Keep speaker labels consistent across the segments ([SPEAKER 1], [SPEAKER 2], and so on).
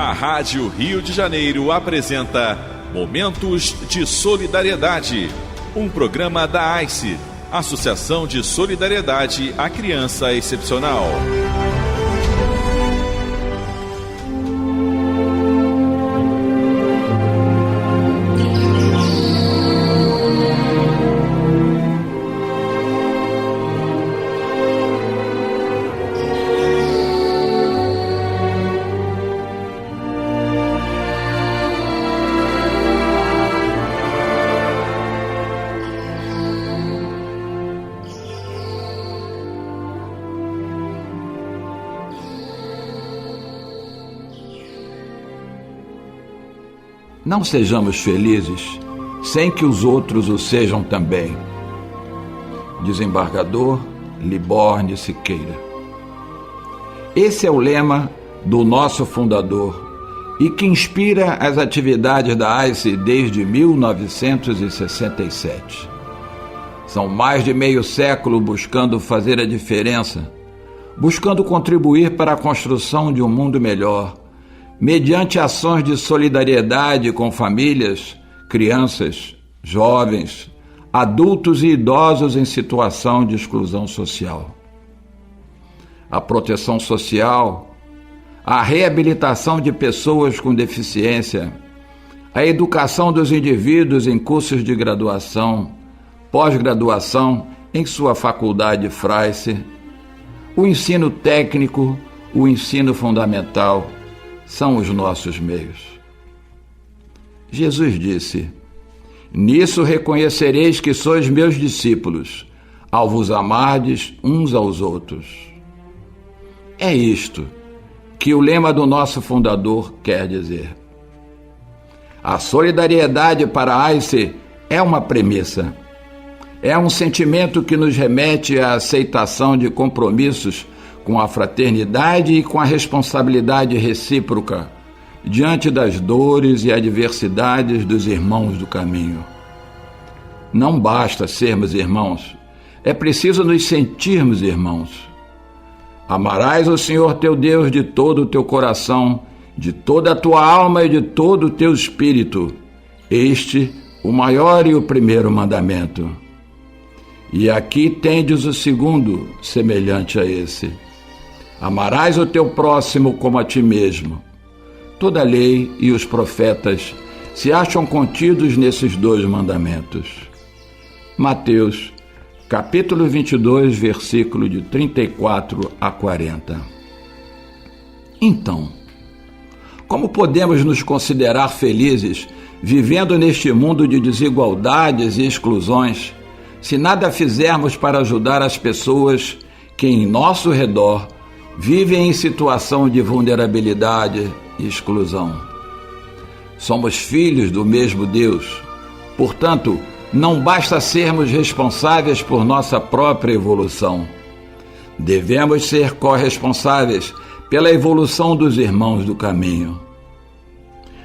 [SPEAKER 1] A Rádio Rio de Janeiro apresenta Momentos de Solidariedade, um programa da AICE, Associação de Solidariedade à Criança Excepcional.
[SPEAKER 2] Não sejamos felizes sem que os outros o sejam também. Desembargador Liborne Siqueira. Esse é o lema do nosso fundador e que inspira as atividades da AICE desde 1967. São mais de meio século buscando fazer a diferença, buscando contribuir para a construção de um mundo melhor, mediante ações de solidariedade com famílias, crianças, jovens, adultos e idosos em situação de exclusão social. A proteção social, a reabilitação de pessoas com deficiência, a educação dos indivíduos em cursos de graduação, pós-graduação em sua faculdade Fraice, o ensino técnico, o ensino fundamental, são os nossos meios. Jesus disse: "Nisso reconhecereis que sois meus discípulos, ao vos amardes uns aos outros." É isto que o lema do nosso fundador quer dizer. A solidariedade para a AICE é uma premissa. É um sentimento que nos remete à aceitação de compromissos com a fraternidade e com a responsabilidade recíproca diante das dores e adversidades dos irmãos do caminho. Não basta sermos irmãos, é preciso nos sentirmos irmãos. Amarás o Senhor teu Deus de todo o teu coração, de toda a tua alma e de todo o teu espírito. Este, o maior e o primeiro mandamento. E aqui tendes o segundo, semelhante a esse: amarás o teu próximo como a ti mesmo. Toda a lei e os profetas se acham contidos nesses dois mandamentos. Mateus, capítulo 22, versículo de 34 a 40. Então, como podemos nos considerar felizes vivendo neste mundo de desigualdades e exclusões, se nada fizermos para ajudar as pessoas que em nosso redor vivem em situação de vulnerabilidade e exclusão? Somos filhos do mesmo Deus. Portanto, não basta sermos responsáveis por nossa própria evolução. Devemos ser corresponsáveis pela evolução dos irmãos do caminho.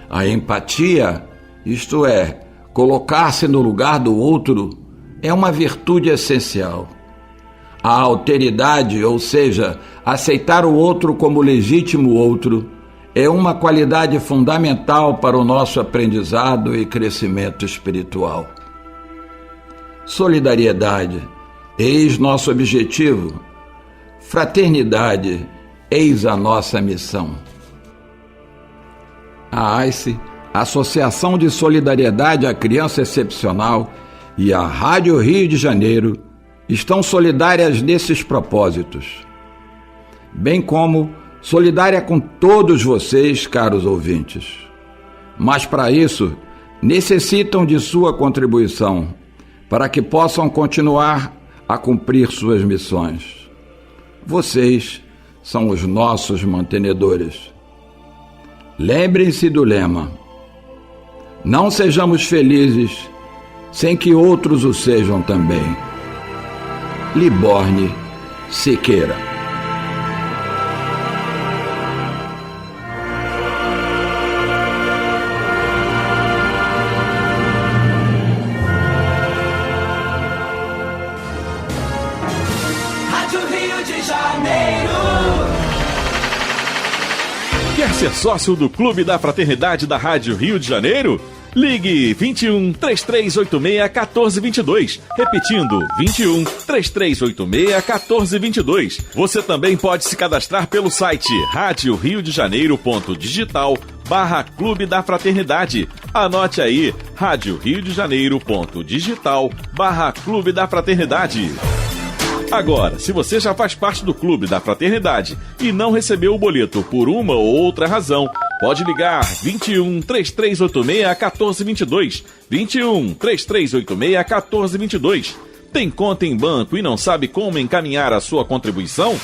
[SPEAKER 2] A empatia, isto é, colocar-se no lugar do outro, é uma virtude essencial. A alteridade, ou seja, aceitar o outro como legítimo outro, é uma qualidade fundamental para o nosso aprendizado e crescimento espiritual. Solidariedade, eis nosso objetivo. Fraternidade, eis a nossa missão. A AICE, Associação de Solidariedade à Criança Excepcional, e a Rádio Rio de Janeiro estão solidárias nesses propósitos, bem como solidária com todos vocês, caros ouvintes. Mas para isso, necessitam de sua contribuição, para que possam continuar a cumprir suas missões. Vocês são os nossos mantenedores. Lembrem-se do lema: não sejamos felizes sem que outros o sejam também. Liborne Siqueira.
[SPEAKER 3] Rádio Rio de Janeiro.
[SPEAKER 1] Quer ser sócio do Clube da Fraternidade da Rádio Rio de Janeiro? Ligue 21 3386 1422. Repetindo, 21 3386 1422. Você também pode se cadastrar pelo site radioriodejaneiro.digital/Clube da Fraternidade. Anote aí, radioriodejaneiro.digital/Clube da Fraternidade. Agora, se você já faz parte do Clube da Fraternidade e não recebeu o boleto por uma ou outra razão, pode ligar 21 3386 1422. 21 3386 1422. Tem conta em banco e não sabe como encaminhar a sua contribuição?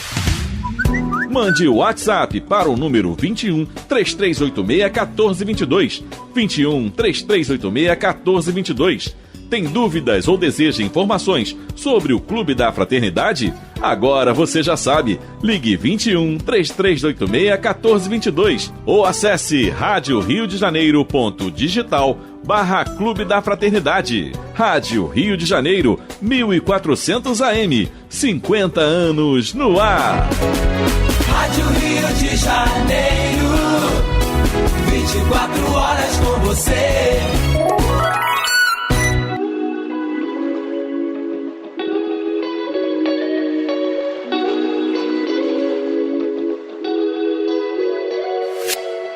[SPEAKER 1] Mande o WhatsApp para o número 21 3386 1422. 21 3386 1422. Tem dúvidas ou deseja informações sobre o Clube da Fraternidade? Agora você já sabe. Ligue 21 3386 1422 ou acesse radioriodejaneiro.digital/Clube da Fraternidade. Rádio Rio de Janeiro, 1400 AM, 50 anos no ar.
[SPEAKER 3] Rádio Rio de Janeiro, 24 horas com você.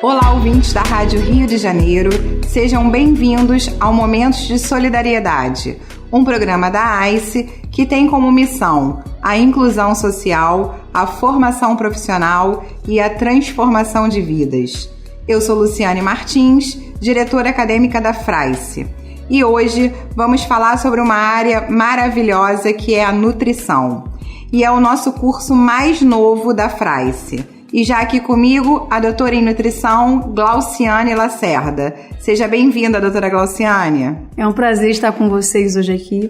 [SPEAKER 4] Olá, ouvintes da Rádio Rio de Janeiro, sejam bem-vindos ao Momentos de Solidariedade, um programa da AICE que tem como missão a inclusão social, a formação profissional e a transformação de vidas. Eu sou Luciane Martins, diretora acadêmica da FRAICE, e hoje vamos falar sobre uma área maravilhosa que é a nutrição, e é o nosso curso mais novo da FRAICE. E já aqui comigo, a doutora em nutrição, Glauciane Lacerda. Seja bem-vinda, doutora Glauciane.
[SPEAKER 5] É um prazer estar com vocês hoje aqui.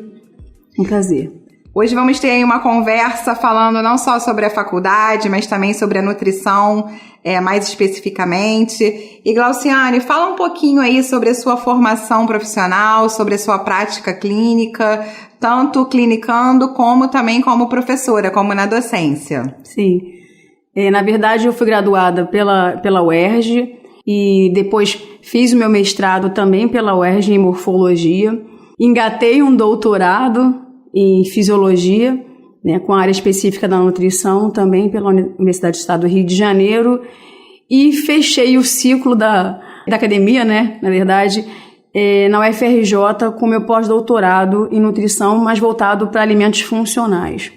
[SPEAKER 5] Um prazer.
[SPEAKER 4] Hoje vamos ter aí uma conversa falando não só sobre a faculdade, mas também sobre a nutrição, mais especificamente. E Glauciane, fala um pouquinho aí sobre a sua formação profissional, sobre a sua prática clínica, tanto clinicando como também como professora, como na docência.
[SPEAKER 5] Sim. Na verdade, eu fui graduada pela UERJ e depois fiz o meu mestrado também pela UERJ em morfologia. Engatei um doutorado em fisiologia, né, com a área específica da nutrição também pela Universidade do Estado do Rio de Janeiro, e fechei o ciclo da academia, né, na verdade, na UFRJ com meu pós-doutorado em nutrição, mais voltado para alimentos funcionais.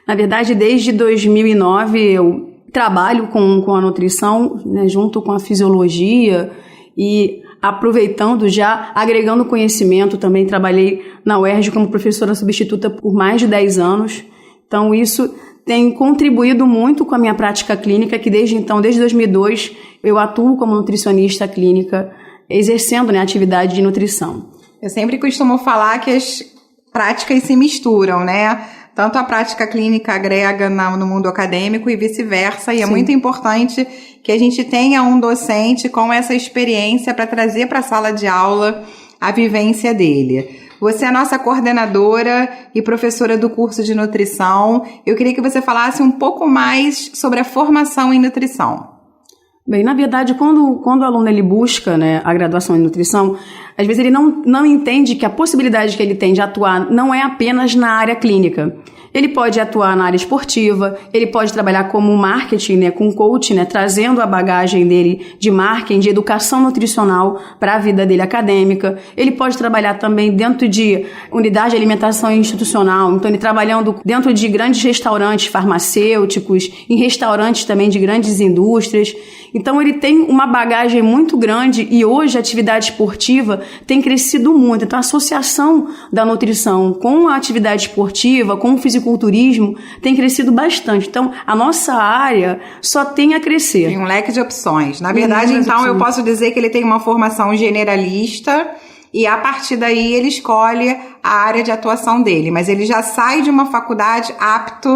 [SPEAKER 5] Na verdade, desde 2009 eu trabalho com a nutrição, né, junto com a fisiologia e aproveitando já, agregando conhecimento. Também trabalhei na UERJ como professora substituta por mais de 10 anos. Então isso tem contribuído muito com a minha prática clínica, que desde 2002 eu atuo como nutricionista clínica, exercendo, né, atividade de nutrição.
[SPEAKER 4] Eu sempre costumo falar que as práticas se misturam, né? Tanto a prática clínica agrega no mundo acadêmico e vice-versa, e é muito importante que a gente tenha um docente com essa experiência para trazer para a sala de aula a vivência dele. Você é a nossa coordenadora e professora do curso de nutrição. Eu queria que você falasse um pouco mais sobre a formação em nutrição.
[SPEAKER 5] Bem, na verdade, quando o aluno ele busca, né, a graduação em nutrição, às vezes ele não entende que a possibilidade que ele tem de atuar não é apenas na área clínica. Ele pode atuar na área esportiva, ele pode trabalhar como marketing, né, com coach, né, trazendo a bagagem dele de marketing, de educação nutricional para a vida dele acadêmica. Ele pode trabalhar também dentro de unidade de alimentação institucional, então ele trabalhando dentro de grandes restaurantes farmacêuticos, em restaurantes também de grandes indústrias. Então ele tem uma bagagem muito grande e hoje a atividade esportiva tem crescido muito. Então a associação da nutrição com a atividade esportiva, com o fisiculturismo, tem crescido bastante. Então a nossa área só tem a crescer.
[SPEAKER 4] Tem um leque de opções. Na verdade, então, eu posso dizer que ele tem uma formação generalista e a partir daí ele escolhe a área de atuação dele. Mas ele já sai de uma faculdade apto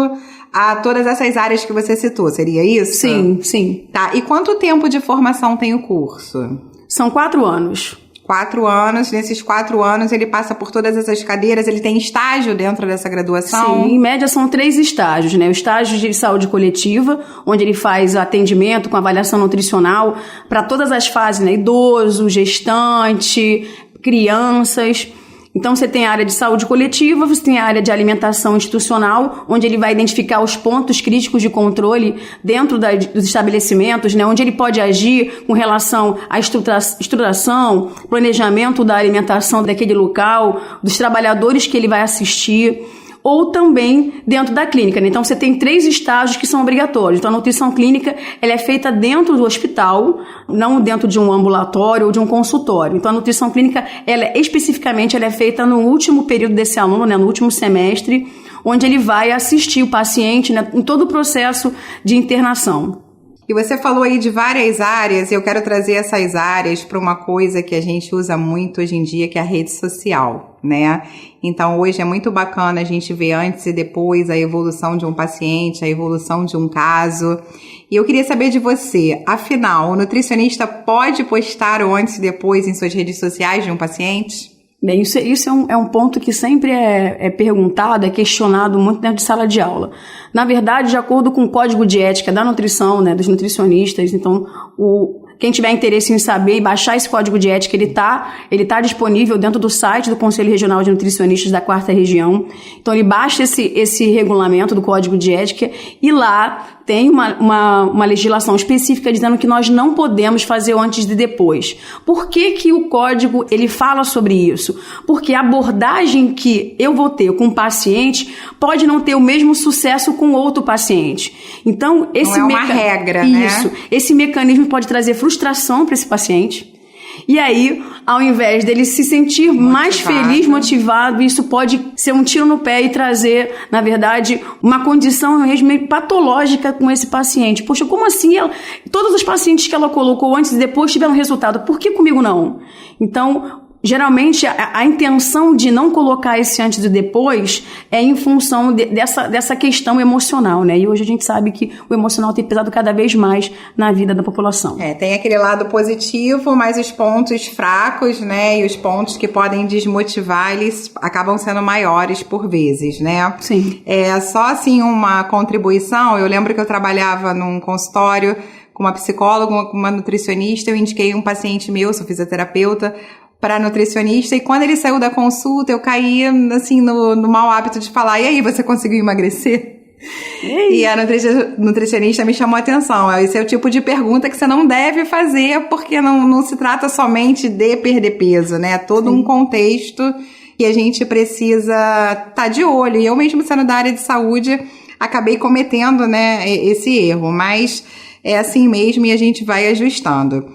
[SPEAKER 4] a todas essas áreas que você citou, seria isso?
[SPEAKER 5] Sim, sim.
[SPEAKER 4] Tá, e quanto tempo de formação tem o curso?
[SPEAKER 5] São 4 anos.
[SPEAKER 4] 4 anos. Nesses 4 anos ele passa por todas essas cadeiras, ele tem estágio dentro dessa graduação?
[SPEAKER 5] Sim, em média são 3 estágios, né? O estágio de saúde coletiva, onde ele faz atendimento com avaliação nutricional para todas as fases, né? Idoso, gestante, crianças. Então, você tem a área de saúde coletiva, você tem a área de alimentação institucional, onde ele vai identificar os pontos críticos de controle dentro dos estabelecimentos, né, onde ele pode agir com relação à estruturação, planejamento da alimentação daquele local, dos trabalhadores que ele vai assistir, ou também dentro da clínica, né? Então, você tem 3 estágios que são obrigatórios. Então, a nutrição clínica ela é feita dentro do hospital, não dentro de um ambulatório ou de um consultório. Então, a nutrição clínica, especificamente, ela é feita no último período desse aluno, né? No último semestre, onde ele vai assistir o paciente, né? Em todo o processo de internação.
[SPEAKER 4] E você falou aí de várias áreas, e eu quero trazer essas áreas para uma coisa que a gente usa muito hoje em dia, que é a rede social, né? Então, hoje é muito bacana a gente ver antes e depois a evolução de um paciente, a evolução de um caso. E eu queria saber de você, afinal, o nutricionista pode postar o antes e depois em suas redes sociais de um paciente?
[SPEAKER 5] Bem, isso é um ponto que sempre é perguntado, é questionado muito dentro de sala de aula. Na verdade, de acordo com o código de ética da nutrição, né, dos nutricionistas, então, quem tiver interesse em saber e baixar esse código de ética, ele tá disponível dentro do site do Conselho Regional de Nutricionistas da 4ª Região. Então, ele baixa esse regulamento do código de ética e lá tem uma legislação específica dizendo que nós não podemos fazer o antes e depois. Por que o código ele fala sobre isso? Porque a abordagem que eu vou ter com o paciente pode não ter o mesmo sucesso com outro paciente. Então, esse
[SPEAKER 4] não é uma regra, né?
[SPEAKER 5] Isso. Esse mecanismo pode trazer frustração para esse paciente. E aí, ao invés dele se sentir mais feliz, motivado, isso pode ser um tiro no pé e trazer, na verdade, uma condição mesmo patológica com esse paciente. Poxa, como assim? Todos os pacientes que ela colocou antes e depois tiveram resultado, por que comigo não? Então, geralmente, a intenção de não colocar esse antes e depois é em função dessa questão emocional, né? E hoje a gente sabe que o emocional tem pesado cada vez mais na vida da população.
[SPEAKER 4] Tem aquele lado positivo, mas os pontos fracos, né? E os pontos que podem desmotivar, eles acabam sendo maiores por vezes, né?
[SPEAKER 5] Sim.
[SPEAKER 4] Só assim uma contribuição, eu lembro que eu trabalhava num consultório com uma psicóloga, com uma nutricionista, eu indiquei um paciente meu, sou fisioterapeuta, para nutricionista, e quando ele saiu da consulta, eu caí, assim, no mau hábito de falar, e aí, você conseguiu emagrecer? E a nutricionista me chamou a atenção. Esse é o tipo de pergunta que você não deve fazer, porque não se trata somente de perder peso, né? É todo um contexto que a gente precisa estar de olho. E eu mesmo, sendo da área de saúde, acabei cometendo, né, esse erro, mas é assim mesmo e a gente vai ajustando.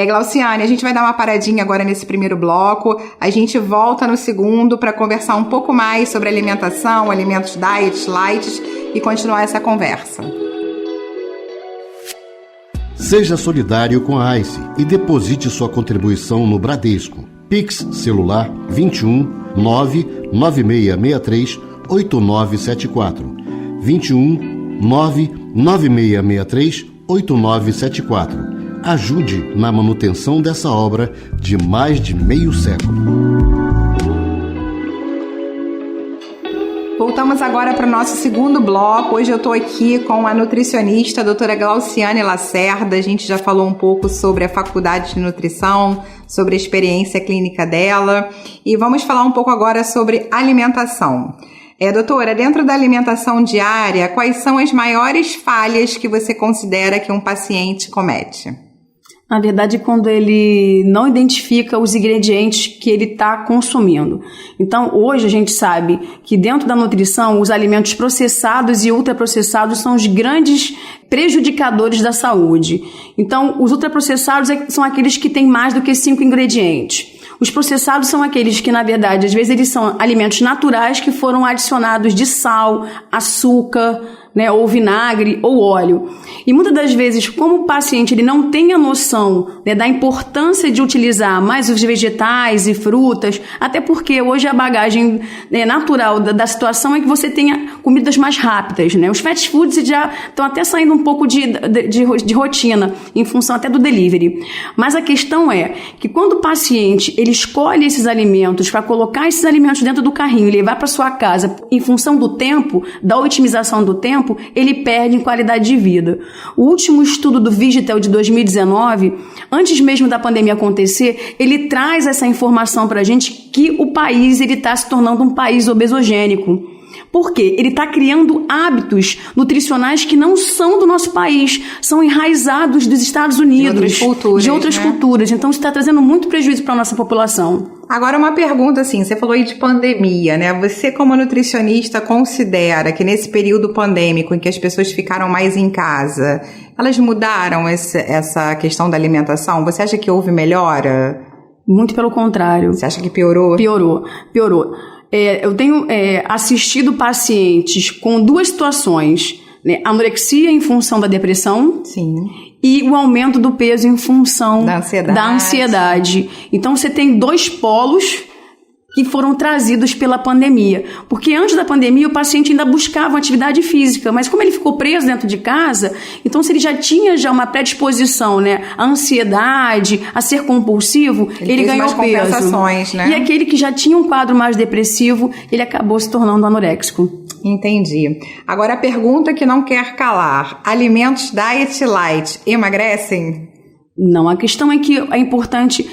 [SPEAKER 4] Glauciane, a gente vai dar uma paradinha agora nesse primeiro bloco, a gente volta no segundo para conversar um pouco mais sobre alimentação, alimentos diet, light e continuar essa conversa.
[SPEAKER 6] Seja solidário com a ICE e deposite sua contribuição no Bradesco. Pix celular 21 99663 8974 21 99663 8974. Ajude na manutenção dessa obra de mais de meio século.
[SPEAKER 4] Voltamos agora para o nosso segundo bloco. Hoje eu estou aqui com a nutricionista, a doutora Glauciane Lacerda. A gente já falou um pouco sobre a faculdade de nutrição, sobre a experiência clínica dela. E vamos falar um pouco agora sobre alimentação. Doutora, dentro da alimentação diária, quais são as maiores falhas que você considera que um paciente comete?
[SPEAKER 5] Na verdade, quando ele não identifica os ingredientes que ele está consumindo. Então, hoje a gente sabe que dentro da nutrição, os alimentos processados e ultraprocessados são os grandes prejudicadores da saúde. Então, os ultraprocessados são aqueles que têm mais do que 5 ingredientes. Os processados são aqueles que, na verdade, às vezes eles são alimentos naturais que foram adicionados de sal, açúcar, né, ou vinagre, ou óleo. E muitas das vezes, como o paciente ele não tem a noção, né, da importância de utilizar mais os vegetais e frutas, até porque hoje a bagagem, né, natural da situação é que você tenha comidas mais rápidas, né? Os fast foods já estão até saindo um pouco de rotina, em função até do delivery. Mas a questão é que quando o paciente ele escolhe esses alimentos para colocar esses alimentos dentro do carrinho e levar para sua casa, em função do tempo, da otimização do tempo, ele perde em qualidade de vida. O último estudo do Vigitel de 2019, antes mesmo da pandemia acontecer, ele traz essa informação para a gente que o país está se tornando um país obesogênico. Por quê? Ele está criando hábitos nutricionais que não são do nosso país, são enraizados dos Estados Unidos, de outras culturas. Então, isso está trazendo muito prejuízo para a nossa população.
[SPEAKER 4] Agora, uma pergunta assim, você falou aí de pandemia, né? Você, como nutricionista, considera que nesse período pandêmico em que as pessoas ficaram mais em casa, elas mudaram essa questão da alimentação? Você acha que houve melhora?
[SPEAKER 5] Muito pelo contrário.
[SPEAKER 4] Você acha que piorou?
[SPEAKER 5] Piorou. Eu tenho assistido pacientes com duas situações, né? Anorexia em função da depressão.
[SPEAKER 4] Sim.
[SPEAKER 5] E o aumento do peso em função da ansiedade. Então, você tem dois polos que foram trazidos pela pandemia. Porque antes da pandemia, o paciente ainda buscava uma atividade física, mas como ele ficou preso dentro de casa, então se ele já tinha uma predisposição, né, à ansiedade, a ser compulsivo, ele ganhou peso. Né? E aquele que já tinha um quadro mais depressivo, ele acabou se tornando anoréxico.
[SPEAKER 4] Entendi. Agora a pergunta que não quer calar: alimentos diet light emagrecem?
[SPEAKER 5] Não, a questão é que é importante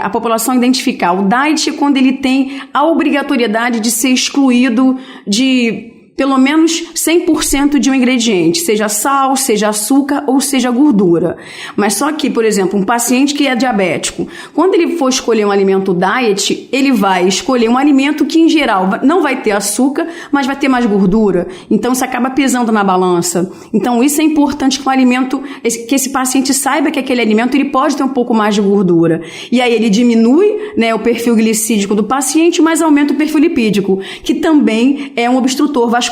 [SPEAKER 5] a população identificar. O diet é quando ele tem a obrigatoriedade de ser excluído de pelo menos 100% de um ingrediente, seja sal, seja açúcar ou seja gordura. Mas só que, por exemplo, um paciente que é diabético, quando ele for escolher um alimento diet, ele vai escolher um alimento que, em geral, não vai ter açúcar, mas vai ter mais gordura. Então, isso acaba pesando na balança. Então, isso é importante que o alimento, que esse paciente saiba que aquele alimento ele pode ter um pouco mais de gordura. E aí ele diminui, né, o perfil glicídico do paciente, mas aumenta o perfil lipídico, que também é um obstrutor vascular.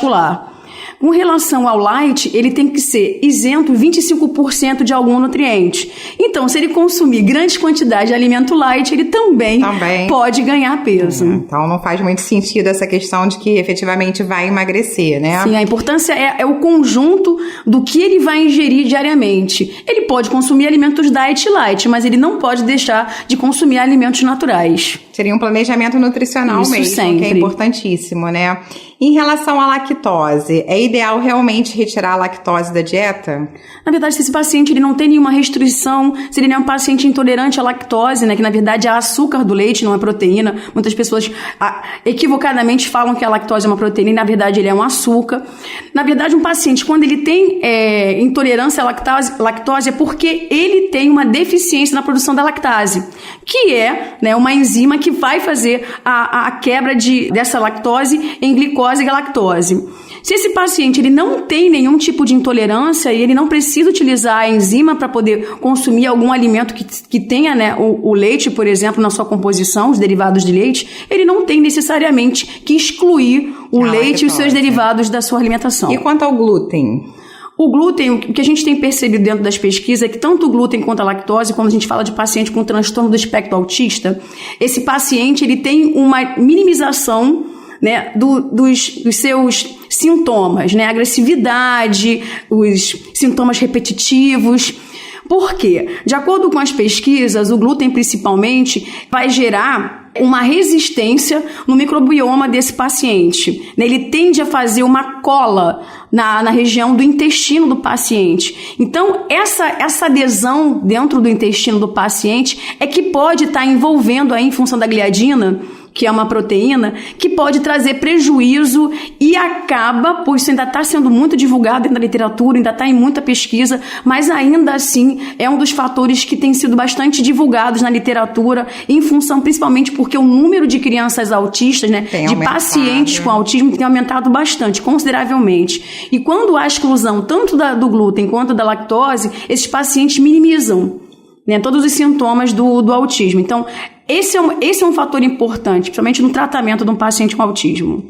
[SPEAKER 5] Com relação ao light, ele tem que ser isento 25% de algum nutriente. Então, se ele consumir grandes quantidades de alimento light, ele também pode ganhar peso.
[SPEAKER 4] Então, não faz muito sentido essa questão de que efetivamente vai emagrecer, né?
[SPEAKER 5] Sim, a importância é o conjunto do que ele vai ingerir diariamente. Ele pode consumir alimentos diet light, mas ele não pode deixar de consumir alimentos naturais.
[SPEAKER 4] Seria um planejamento nutricional mesmo, sempre. Que é importantíssimo, né? Em relação à lactose, é ideal realmente retirar a lactose da dieta?
[SPEAKER 5] Na verdade, se esse paciente ele não tem nenhuma restrição, se ele não é um paciente intolerante à lactose, né, que na verdade é açúcar do leite, não é proteína. Muitas pessoas equivocadamente falam que a lactose é uma proteína e na verdade ele é um açúcar. Na verdade, um paciente, quando ele tem intolerância à lactose é porque ele tem uma deficiência na produção da lactase, que é, né, uma enzima que vai fazer a quebra dessa lactose em glicose e galactose. Se esse paciente ele não tem nenhum tipo de intolerância e ele não precisa utilizar a enzima para poder consumir algum alimento que tenha, né, o leite, por exemplo, na sua composição, os derivados de leite, ele não tem necessariamente que excluir o leite e os seus derivados da sua alimentação.
[SPEAKER 4] E quanto ao glúten?
[SPEAKER 5] O glúten, o que a gente tem percebido dentro das pesquisas é que tanto o glúten quanto a lactose, quando a gente fala de paciente com transtorno do espectro autista, esse paciente ele tem uma minimização, né, dos seus sintomas, né, agressividade, os sintomas repetitivos. Por quê? De acordo com as pesquisas, o glúten principalmente vai gerar uma resistência no microbioma desse paciente. Ele tende a fazer uma cola na região do intestino do paciente. Então, essa adesão dentro do intestino do paciente é que pode estar envolvendo aí, em função da gliadina, que é uma proteína, que pode trazer prejuízo e acaba, pois isso ainda está sendo muito divulgado dentro da literatura, ainda está em muita pesquisa, mas ainda assim é um dos fatores que tem sido bastante divulgados na literatura, em função principalmente porque o número de crianças autistas, né, de pacientes com autismo tem aumentado bastante, consideravelmente. E quando há exclusão tanto do glúten quanto da lactose, esses pacientes minimizam, né, todos os sintomas do autismo. Então, esse é um fator importante, principalmente no tratamento de um paciente com autismo.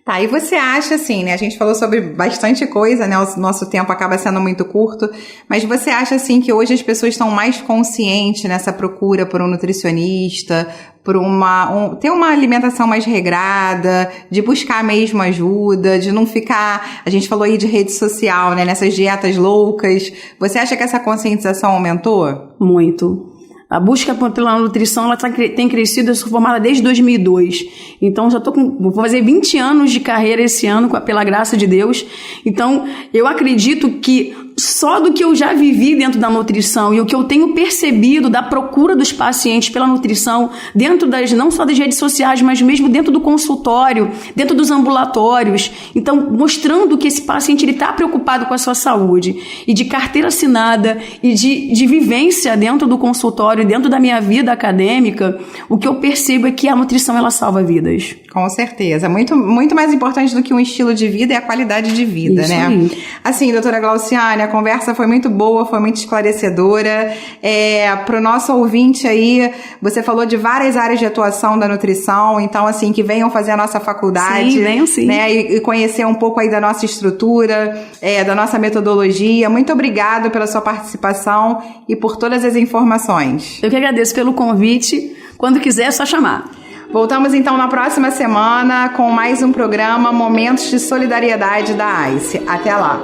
[SPEAKER 4] Tá, e você acha assim, né? A gente falou sobre bastante coisa, né? O nosso tempo acaba sendo muito curto, mas você acha assim que hoje as pessoas estão mais conscientes nessa procura por um nutricionista, por ter uma alimentação mais regrada, de buscar mesmo ajuda, de não ficar, a gente falou aí de rede social, né? Nessas dietas loucas. Você acha que essa conscientização aumentou?
[SPEAKER 5] Muito. A busca pela nutrição ela tem crescido, eu sou formada desde 2002. Então, vou fazer 20 anos de carreira esse ano, pela graça de Deus. Então, eu acredito que só do que eu já vivi dentro da nutrição e o que eu tenho percebido da procura dos pacientes pela nutrição, dentro não só das redes sociais, mas mesmo dentro do consultório, dentro dos ambulatórios. Então, mostrando que esse paciente está preocupado com a sua saúde. E de carteira assinada e de vivência dentro do consultório, dentro da minha vida acadêmica, o que eu percebo é que a nutrição ela salva vidas.
[SPEAKER 4] Com certeza. Muito, muito mais importante do que um estilo de vida é a qualidade de vida,
[SPEAKER 5] Isso
[SPEAKER 4] né?
[SPEAKER 5] Aí.
[SPEAKER 4] Assim, doutora Glauciane, a conversa foi muito boa, foi muito esclarecedora. Para o nosso ouvinte aí, você falou de várias áreas de atuação da nutrição, então, assim, que venham fazer a nossa faculdade.
[SPEAKER 5] Sim, venham sim.
[SPEAKER 4] Né, e conhecer um pouco aí da nossa estrutura, da nossa metodologia. Muito obrigado pela sua participação e por todas as informações.
[SPEAKER 5] Eu que agradeço pelo convite. Quando quiser, é só chamar.
[SPEAKER 4] Voltamos então na próxima semana com mais um programa Momentos de Solidariedade da ICE. Até lá!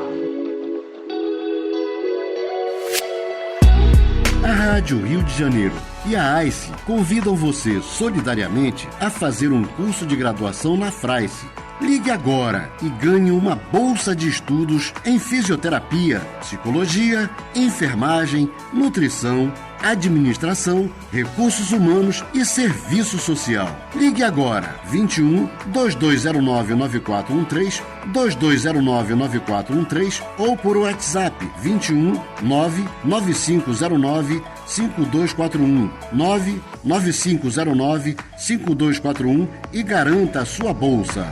[SPEAKER 6] A Rádio Rio de Janeiro e a ICE convidam você solidariamente a fazer um curso de graduação na FRAICE. Ligue agora e ganhe uma bolsa de estudos em fisioterapia, psicologia, enfermagem, nutrição, administração, recursos humanos e serviço social. Ligue agora 21 2209 9413, 2209 9413 ou por WhatsApp 21 99509 5241 99509 5241 e garanta a sua bolsa.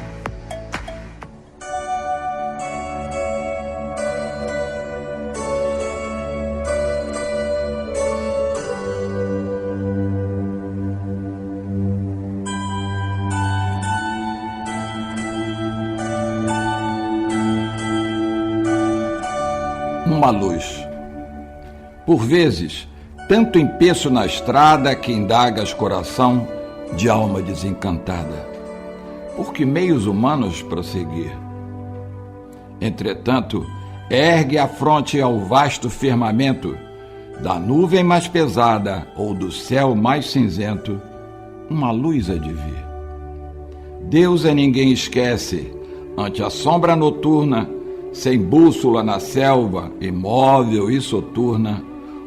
[SPEAKER 2] Uma luz. Por vezes, tanto empeço na estrada que indagas coração de alma desencantada. Por que meios humanos prosseguir? Entretanto, ergue a fronte ao vasto firmamento, da nuvem mais pesada ou do céu mais cinzento, uma luz há de vir. Deus a ninguém esquece, ante a sombra noturna, sem bússola na selva, imóvel e soturna,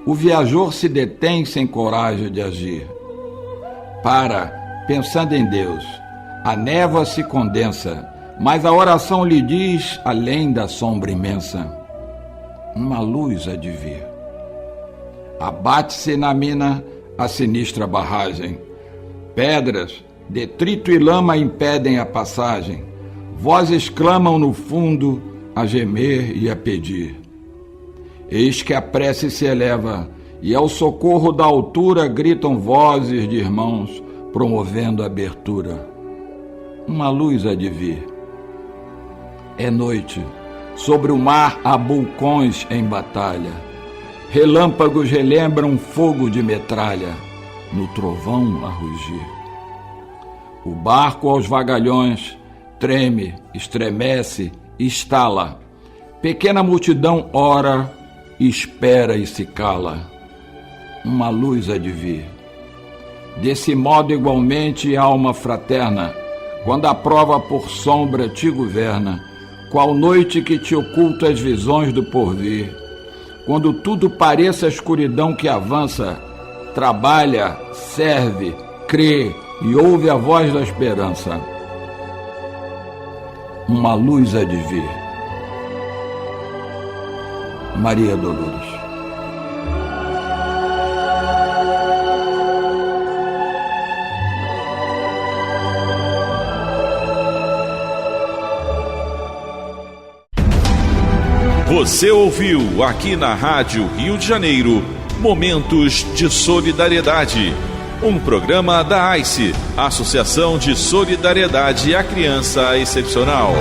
[SPEAKER 2] o viajor se detém sem coragem de agir. Pensando em Deus, a névoa se condensa, mas a oração lhe diz, além da sombra imensa, uma luz há de vir. Abate-se na mina a sinistra barragem. Pedras, detrito e lama impedem a passagem. Vozes clamam no fundo, a gemer e a pedir. Eis que a prece se eleva, e ao socorro da altura gritam vozes de irmãos, promovendo a abertura. Uma luz há de vir. É noite, sobre o mar há vulcões em batalha. Relâmpagos relembram fogo de metralha, no trovão a rugir. O barco aos vagalhões treme, estremece, estala. Pequena multidão ora, espera e se cala. Uma luz há de vir. Desse modo igualmente alma fraterna, quando a prova por sombra te governa, qual noite que te oculta as visões do porvir, quando tudo pareça a escuridão que avança, trabalha, serve, crê e ouve a voz da esperança. Uma luz há de vir. Maria Dolores.
[SPEAKER 1] Você ouviu aqui na Rádio Rio de Janeiro Momentos de Solidariedade. Um programa da AICE, Associação de Solidariedade à Criança Excepcional.